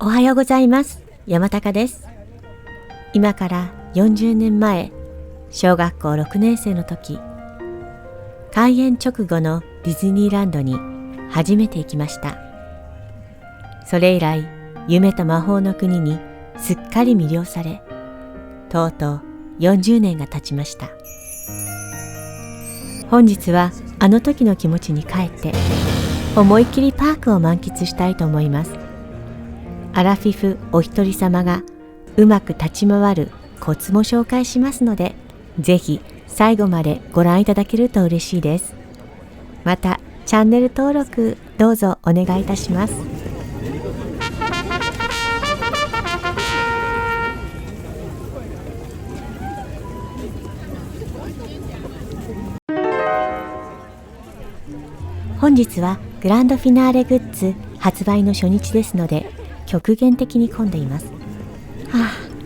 おはようございます。山高です。今から40年前、小学校6年生の時、開園直後のディズニーランドに初めて行きました。それ以来、夢と魔法の国にすっかり魅了され、とうとう40年が経ちました。本日はあの時の気持ちに帰って、思いっきりパークを満喫したいと思います。アラフィフお一人様がうまく立ち回るコツも紹介しますので、ぜひ最後までご覧いただけると嬉しいです。またチャンネル登録どうぞお願いいたします。本日はグランドフィナーレグッズ発売の初日ですので、極限的に混んでいます。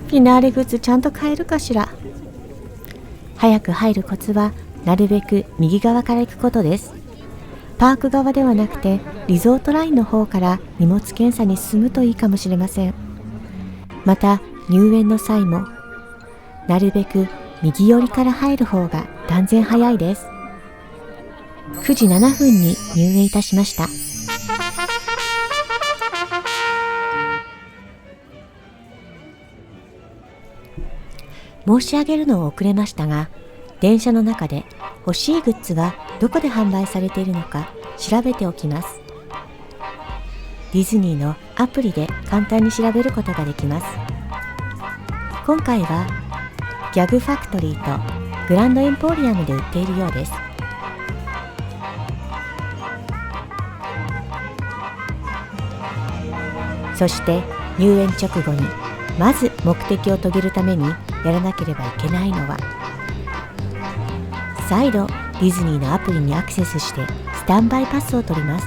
フィナーレグッズちゃんと買えるかしら。早く入るコツはなるべく右側から行くことです。パーク側ではなくてリゾートラインの方から荷物検査に進むといいかもしれません。また入園の際もなるべく右寄りから入る方が断然早いです。9時7分に入園いたしました。申し上げるのを遅れましたが、電車の中で欲しいグッズがどこで販売されているのか調べておきます。ディズニーのアプリで簡単に調べることができます。今回はギャグファクトリーとグランドエンポリアムで売っているようです。そして入園直後にまず目的を遂げるためにやらなければいけないのは、再度ディズニーのアプリにアクセスしてスタンバイパスを取ります。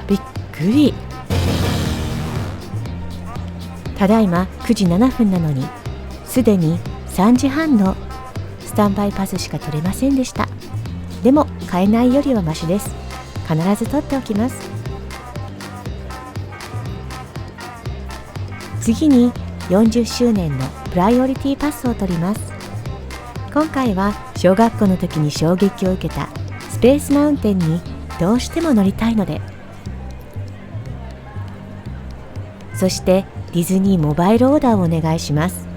びっくり。ただいま9時7分なのに、すでに3時半のスタンバイパスしか取れませんでした。でも買えないよりはマシです。必ず取っておきます。次に40周年のプライオリティパスを取ります。今回は小学校の時に衝撃を受けたスペースマウンテンにどうしても乗りたいので、そしてディズニーモバイルオーダーをお願いします。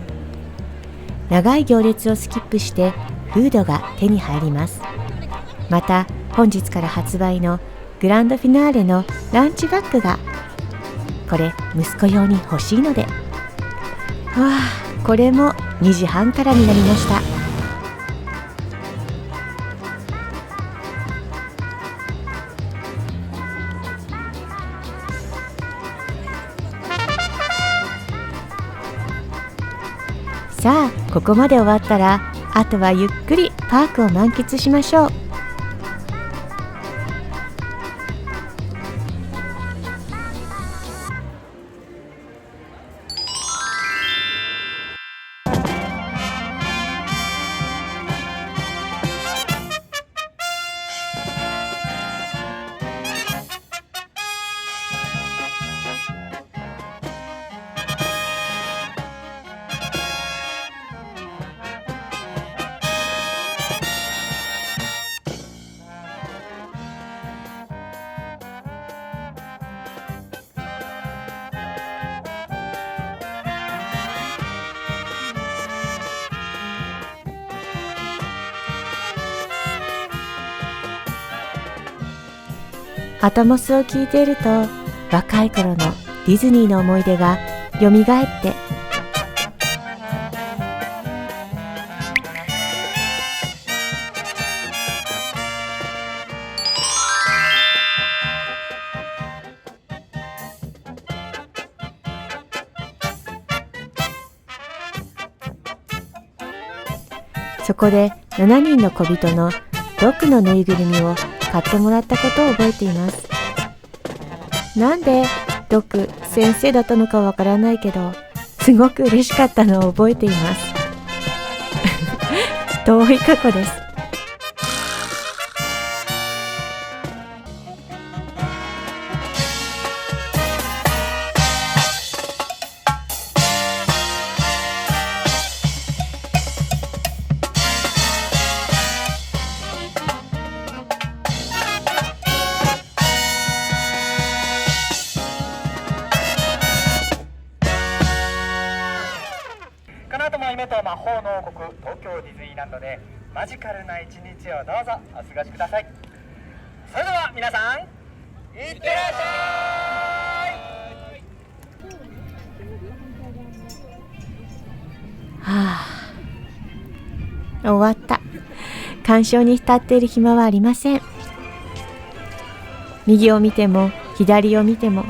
長い行列をスキップしてフードが手に入ります。また本日から発売のグランドフィナーレのランチバッグが、これ息子用に欲しいので、これも2時半からになりました。さあここまで終わったら、あとはゆっくりパークを満喫しましょう。アトモスを聞いていると、若い頃のディズニーの思い出がよみがえって、そこで7人の小人のドッグのぬいぐるみを買ってもらったことを覚えています。なんでドク先生だったのかわからないけど、すごく嬉しかったのを覚えています。遠い過去です。夢と魔法の王国東京ディズニーランドでマジカルな一日をどうぞお過ごしください。それでは皆さん、いってらっしゃい。終わった。鑑賞に浸っている暇はありません。右を見ても左を見ても、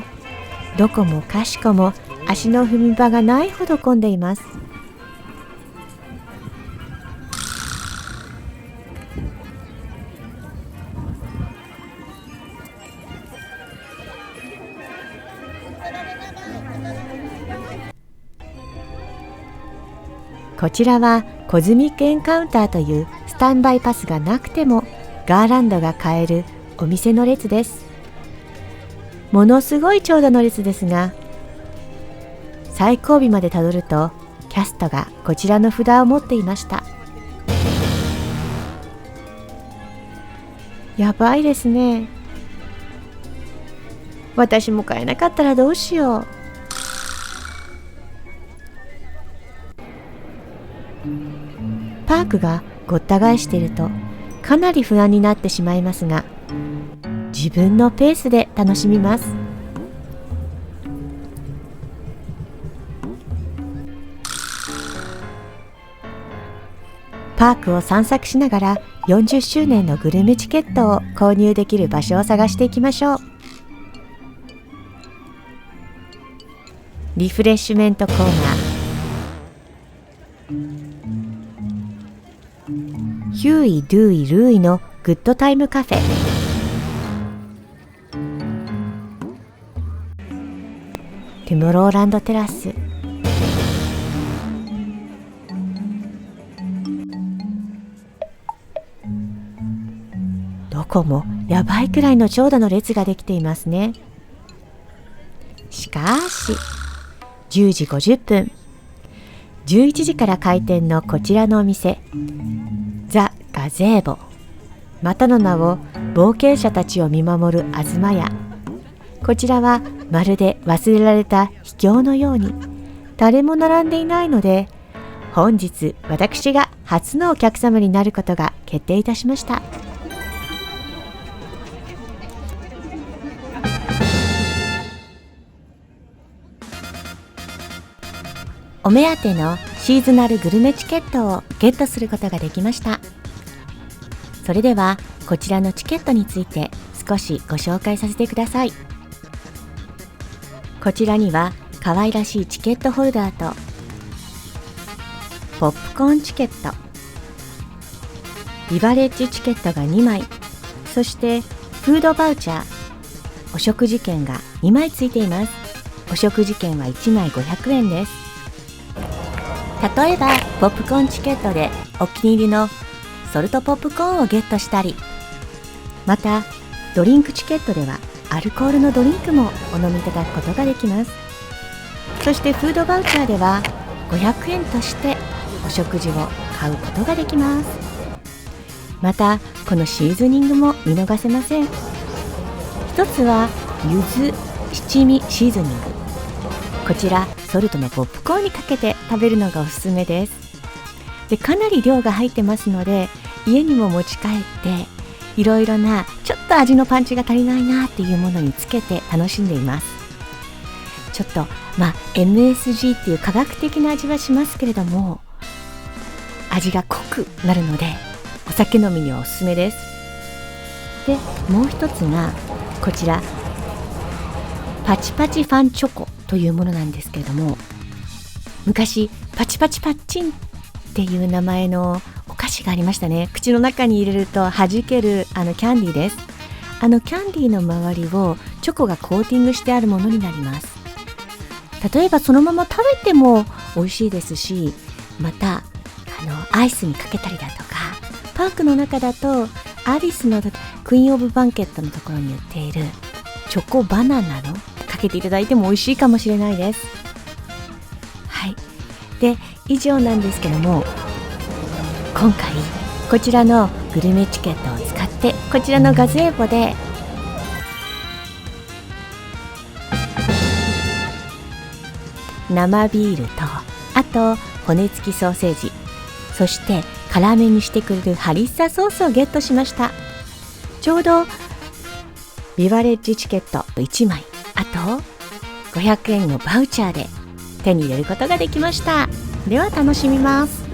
どこもかしこも足の踏み場がないほど混んでいます。こちらはコズミックエンカウンターというスタンバイパスがなくてもガーランドが買えるお店の列です。ものすごい長蛇の列ですが、最後尾までたどるとキャストがこちらの札を持っていました。やばいですね。私も買えなかったらどうしよう。パークがごった返しているとかなり不安になってしまいますが、自分のペースで楽しみます。パークを散策しながら40周年のグルメチケットを購入できる場所を探していきましょう。リフレッシュメントコーナー、ヒューイ・ドゥイ・ルーイのグッドタイムカフェ、トゥモローランドテラス、どこもやばいくらいの長蛇の列ができていますね。しかし10時50分、11時から開店のこちらのお店、ザ・ガゼーボ、またの名を冒険者たちを見守る東屋。こちらはまるで忘れられた秘境のように誰も並んでいないので、本日私が初のお客様になることが決定いたしました。お目当てのシーズナルグルメチケットをゲットすることができました。それではこちらのチケットについて少しご紹介させてください。こちらには可愛らしいチケットホルダーとポップコーンチケット、ビバレッジチケットが2枚、そしてフードバウチャー、お食事券が2枚ついています。お食事券は1枚500円です。例えばポップコーンチケットでお気に入りのソルトポップコーンをゲットしたり、またドリンクチケットではアルコールのドリンクもお飲みいただくことができます。そしてフードバウチャーでは500円としてお食事を買うことができます。またこのシーズニングも見逃せません。一つは柚子七味シーズニング、こちらソルトのポップコーンにかけて食べるのがおすすめです。で、かなり量が入ってますので家にも持ち帰っていろいろなちょっと味のパンチが足りないなっていうものにつけて楽しんでいます。ちょっとMSG っていう科学的な味はしますけれども、味が濃くなるのでお酒飲みにはおすすめです。で、もう一つがこちらパチパチファンチョコというものなんですけれども、昔パチパチパッチンっていう名前のお菓子がありましたね。口の中に入れると弾けるキャンディーです。キャンディーの周りをチョコがコーティングしてあるものになります。例えばそのまま食べても美味しいですし、またアイスにかけたりだとか、パークの中だとアリスのクイーンオブバンケットのところに売っているチョコバナナのかけていただいても美味しいかもしれないです。はい。で、以上なんですけども、今回こちらのグルメチケットを使ってこちらのガゼーボで生ビールと、あと骨付きソーセージ、そして辛めにしてくれるハリッサソースをゲットしました。ちょうどビバレッジチケット1枚、あと500円のバウチャーで手に入れることができました。では楽しみます。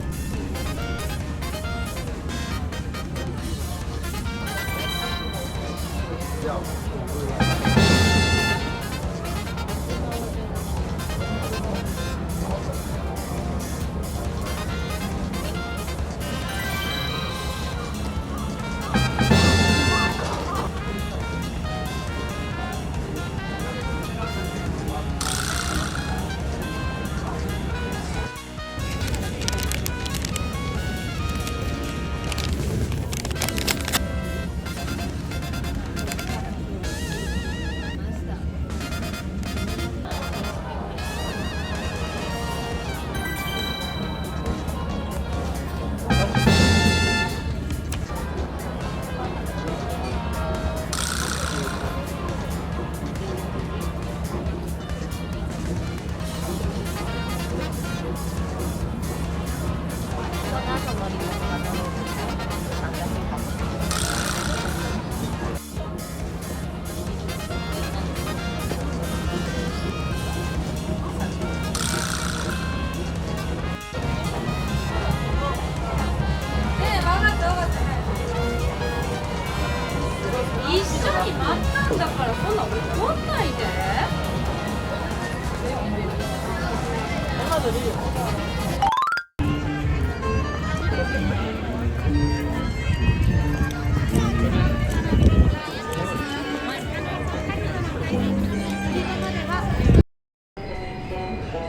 一緒に待ったんだからそんな怒んないで。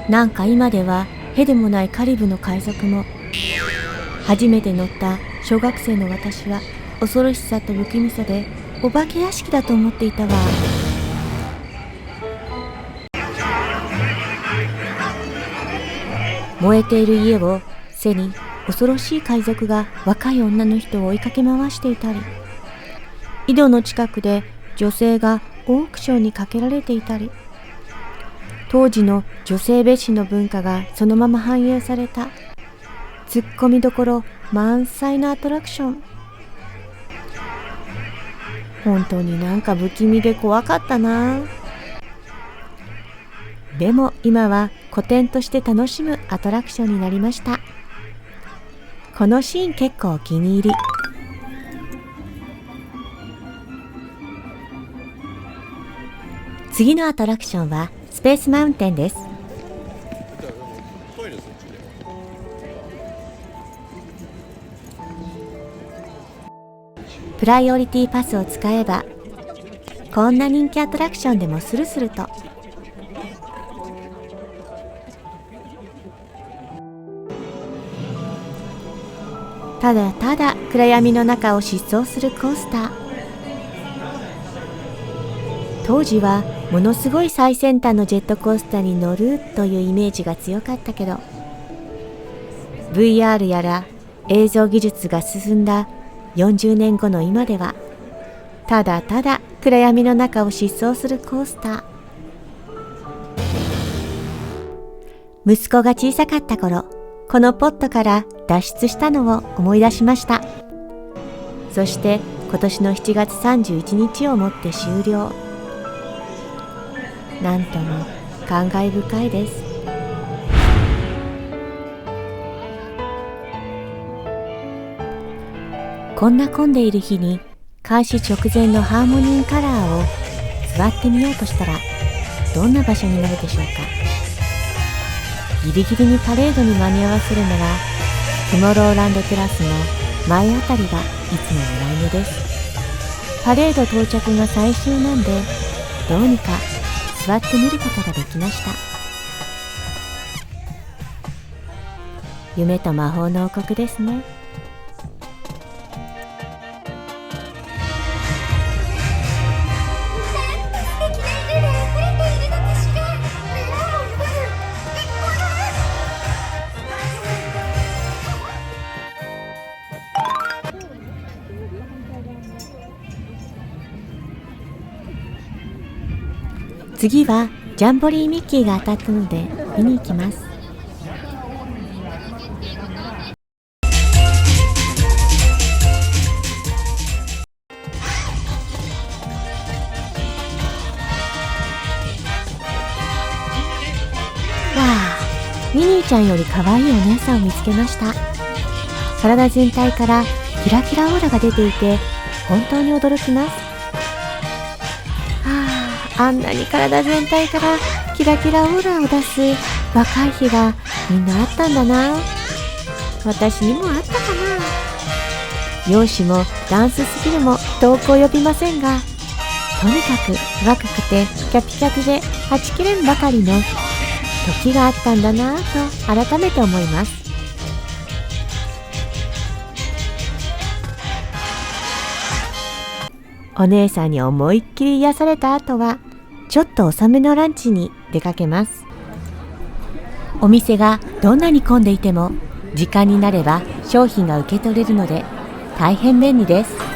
なんか今ではへでもないカリブの海賊も、初めて乗った小学生の私は恐ろしさと不気味さでお化け屋敷だと思っていたわ。燃えている家を背に恐ろしい海賊が若い女の人を追いかけ回していたり、井戸の近くで女性がオークションにかけられていたり、当時の女性蔑視の文化がそのまま反映されたツッコミどころ満載のアトラクション。本当になんか不気味で怖かったな。でも今は古典として楽しむアトラクションになりました。このシーン結構お気に入り。次のアトラクションはスペースマウンテンです。プライオリティパスを使えばこんな人気アトラクションでもスルスルと。ただただ暗闇の中を疾走するコースター。当時はものすごい最先端のジェットコースターに乗るというイメージが強かったけど、 VR やら映像技術が進んだ40年後の今ではただただ暗闇の中を疾走するコースター。息子が小さかった頃、このポットから脱出したのを思い出しました。そして今年の7月31日をもって終了。なんとも感慨深いです。こんな混んでいる日に開始直前のハーモニーカラーを座ってみようとしたら、どんな場所になるでしょうか。ギリギリにパレードに間に合わせるならトゥモローランドテラスの前あたりがいつも狙い目です。パレード到着が最終なんで、どうにか座ってみることができました。夢と魔法の王国ですね。次はジャンボリーミッキーが当たったので見に行きます。ミニーちゃんより可愛いお姉さんを見つけました。体全体からキラキラオーラが出ていて本当に驚きます。あんなに体全体からキラキラオーラを出す若い日がみんなあったんだな。私にもあったかな。容姿もダンススキルも遠く及びませんが、とにかく若くてキャピキャピではちきれんばかりの時があったんだなぁと改めて思います。お姉さんに思いっきり癒された後はちょっと遅めのランチに出かけます。お店がどんなに混んでいても時間になれば商品が受け取れるので大変便利です。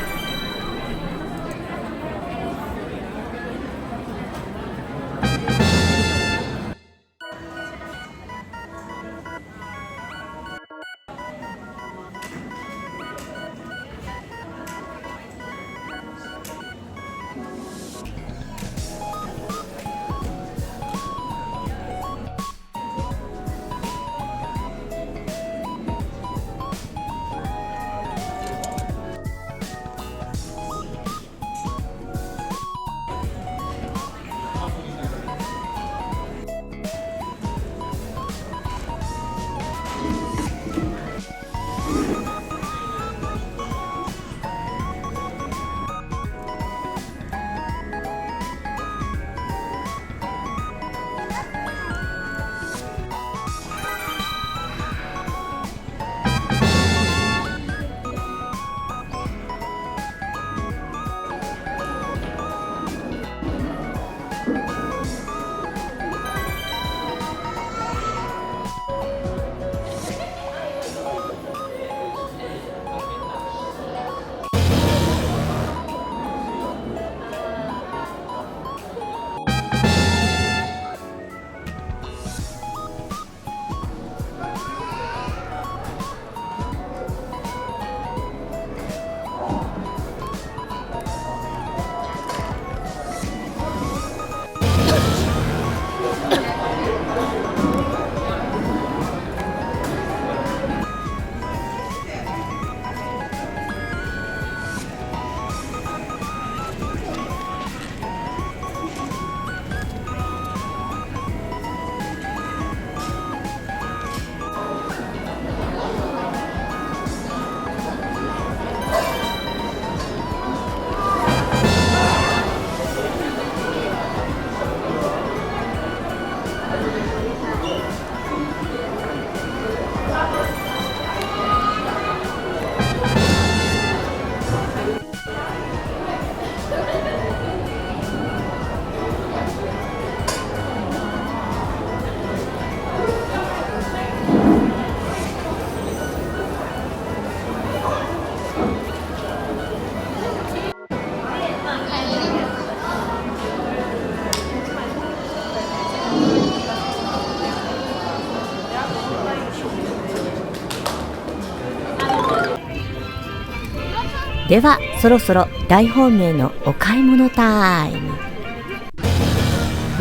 ではそろそろ大本命のお買い物タイム。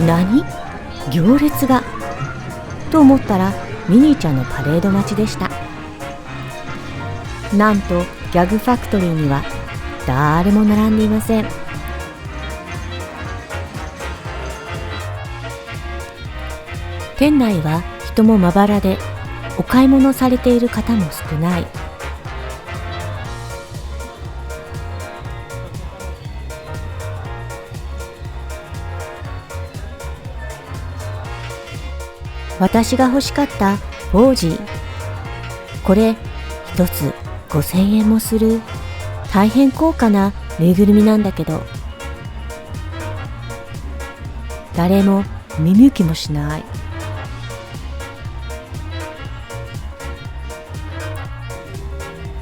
何？行列がと思ったらミニーちゃんのパレード待ちでした。なんとギャグファクトリーには誰も並んでいません。店内は人もまばらでお買い物されている方も少ない。私が欲しかったオージー、これ一つ5000円もする大変高価なぬいぐるみなんだけど、誰も見向きもしない。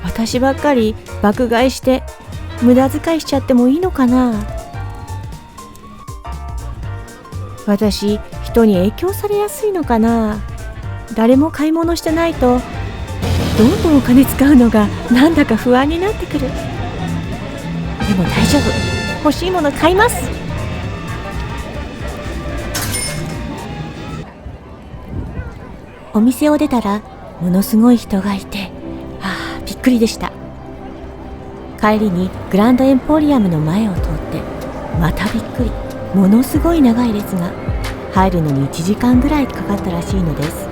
私ばっかり爆買いして無駄遣いしちゃってもいいのかな。私人に影響されやすいのかな。誰も買い物してないとどんどんお金使うのがなんだか不安になってくる。でも大丈夫、欲しいもの買います。お店を出たらものすごい人がいて、びっくりでした。帰りにグランドエンポリアムの前を通って、またびっくり。ものすごい長い列が、入るのに1時間ぐらいかかったらしいのです。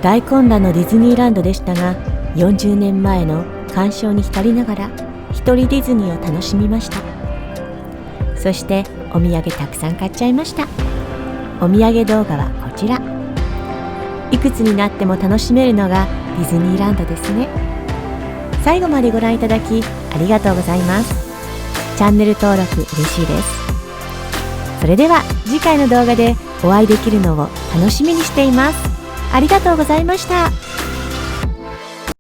大混乱のディズニーランドでしたが、40年前の鑑賞に浸りながら一人ディズニーを楽しみました。そしてお土産たくさん買っちゃいました。お土産動画はこちら。いくつになっても楽しめるのがディズニーランドですね。最後までご覧いただきありがとうございます。チャンネル登録嬉しいです。それでは次回の動画でお会いできるのを楽しみにしています。ありがとうございました。